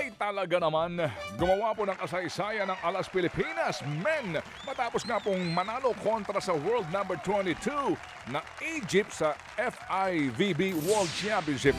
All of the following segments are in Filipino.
Ay talaga naman, gumawa po ng kasaysayan ng Alas Pilipinas Men matapos nga pong manalo kontra sa world number 22 na Egypt sa FIVB World Championship.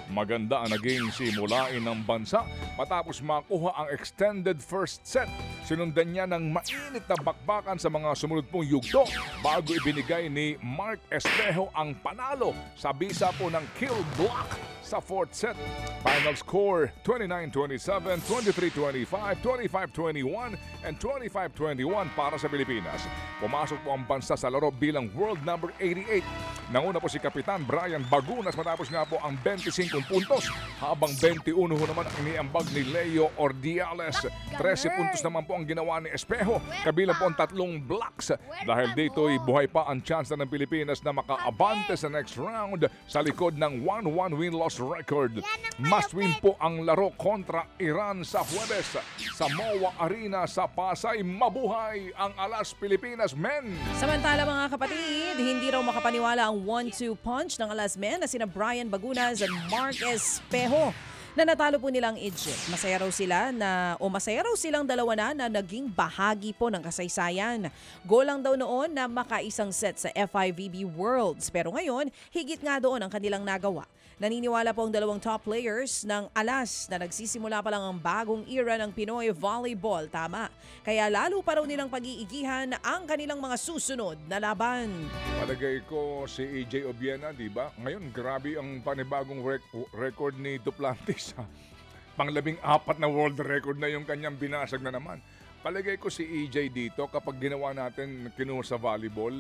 Maganda ang naging simulain ng bansa matapos makuha ang extended first set. Sinundan niya ng mainit na bakbakan sa mga sumunod pong yugto bago ibinigay ni Mark Espejo ang panalo sa bisa po ng kill block sa fourth set. Final score 29-27, 23-25, 25-21, and 25-21 para sa Pilipinas. Pumasok po ang bansa sa laro bilang world number 88. Nanguna po si Kapitan Brian Bagunas matapos nga po ang 25 puntos habang 21 naman ang iniambag ni Leo Ordiales. 13 puntos naman po ang ginawa ni Espejo, kabilang po ang 3 blocks. Dahil dito ay buhay pa ang chance ng Pilipinas na makaabante sa next round sa likod ng 1-1 win-loss record. Must win po ang laro kontra Iran sa Huwebes sa MOA Arena sa Pasay. Mabuhay ang Alas Pilipinas Men! Samantala mga kapatid, hindi raw makapaniwala ang 1-2 punch ng Alas Men na sina Brian Bagunas at Mark Espejo na natalo po nilang Egypt. Masaya raw silang dalawa na naging bahagi po ng kasaysayan. Goal lang daw noon na makaisang set sa FIVB Worlds. Pero ngayon, higit nga doon ang kanilang nagawa. Naniniwala po ang dalawang top players ng Alas na nagsisimula pa lang ang bagong era ng Pinoy volleyball. Tama. Kaya lalo pa raw nilang pag-iigihan ang kanilang mga susunod na laban. Palagay ko si EJ Obiena, di ba? Ngayon, grabe ang panibagong record ni Duplantis. Pang-14 na world record na yung kanyang binasag na naman. Palagay ko si EJ dito kapag ginawa natin kinuha sa volleyball.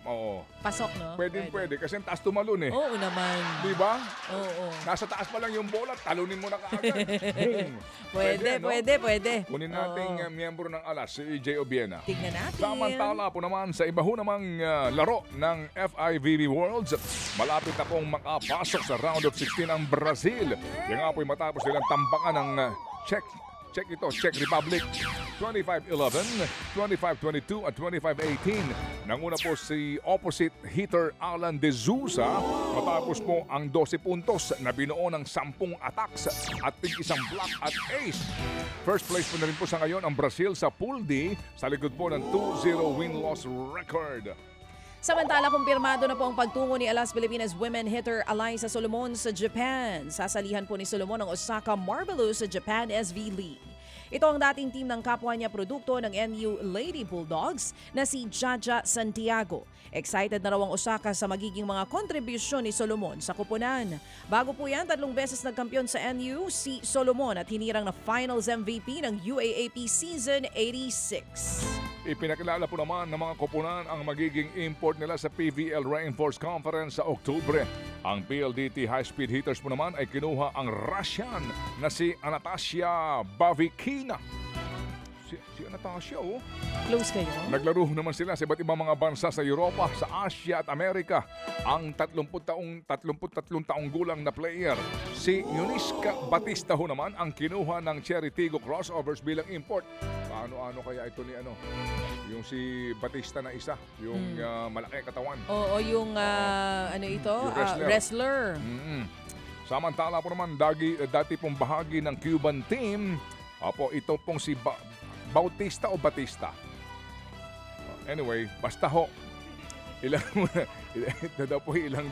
Oo. Pasok, no? Pwede. Kasi taas tumalon eh. Oo naman. Di ba? Oo. Nasa taas pa lang yung bola, talunin mo na kaagad. Boom. Pwede. Kunin nating miyembro ng Alas, si EJ Obiena. Tignan natin. Samantala po naman sa iba ho namang laro ng FIVB Worlds, malapit na pong makapasok sa round of 16 ang Brazil. Yan nga po'y matapos nilang tambakan ng Czech Republic 25-11, 25-22 at 25-18. Nanguna po si opposite hitter Alan De Souza matapos po ang 12 puntos na binuo ng 10 attacks at tig-isang block at ace. First place po na rin po sa ngayon ang Brazil sa Pool D sa likod po ng 2-0 win-loss record. Samantala, kumpirmado na po ang pagtungo ni Alas Pilipinas women hitter Alyssa Solomon sa Japan. Sasalihan po ni Solomon ang Osaka Marvelous sa Japan SV League. Ito ang dating team ng kapwa niya produkto ng NU Lady Bulldogs na si Jaja Santiago. Excited na raw ang Osaka sa magiging mga kontribusyon ni Solomon sa kupunan. Bago po yan, 3 beses nagkampiyon sa NU si Solomon at hinirang na Finals MVP ng UAAP Season 86. Ipinakilala po naman ng mga koponan ang magiging import nila sa PVL Reinforced Conference sa Oktubre. Ang PLDT high-speed hitters po naman ay kinuha ang Russian na si Anastasia Bavikina. Si Anastasia, oh. Close kayo? Naglaro naman sila sa iba't ibang mga bansa sa Europa, sa Asia at Amerika. Ang 33 taong gulang na player, si Yuniska Batista ho naman ang kinuha ng Cherry Tigo Crossovers bilang import. Ano kaya ito ni yung si Batista na isa, yung malaki katawan. Oo, yung yung wrestler. Samantala po naman dati pong bahagi ng Cuban team. Ito pong si Bautista o Batista. Anyway, basta ho. Ilang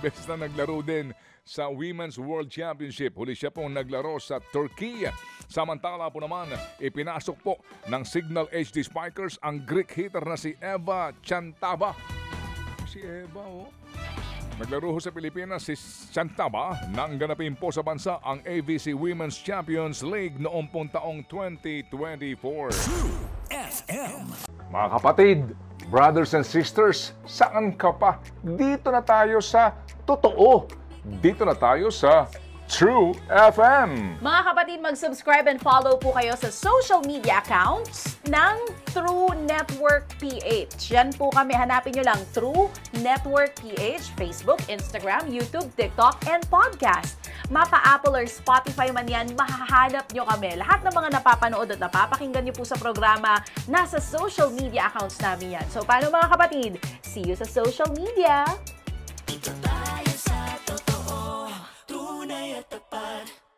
beses na naglaro din sa Women's World Championship. Huli siya pong naglaro sa Turkey. Samantala po naman, ipinasok po ng Signal HD Spikers ang Greek hitter na si Eva Chantaba. Si Eva, oh. Naglaro sa Pilipinas si Chantaba nang ganapin po sa bansa ang AVC Women's Champions League noong pong taong 2024. FM. Mga kapatid, brothers and sisters, saan ka pa? Dito na tayo sa totoo. Dito na tayo sa True FM. Mga kapatid, mag-subscribe and follow po kayo sa social media accounts ng True Network PH. Yan po kami. Hanapin nyo lang True Network PH, Facebook, Instagram, YouTube, TikTok, and podcast. Mapa Apple or Spotify man yan, mahahanap nyo kami. Lahat ng mga napapanood at napapakinggan nyo po sa programa, nasa social media accounts namin yan. So, paano mga kapatid? See you sa social media!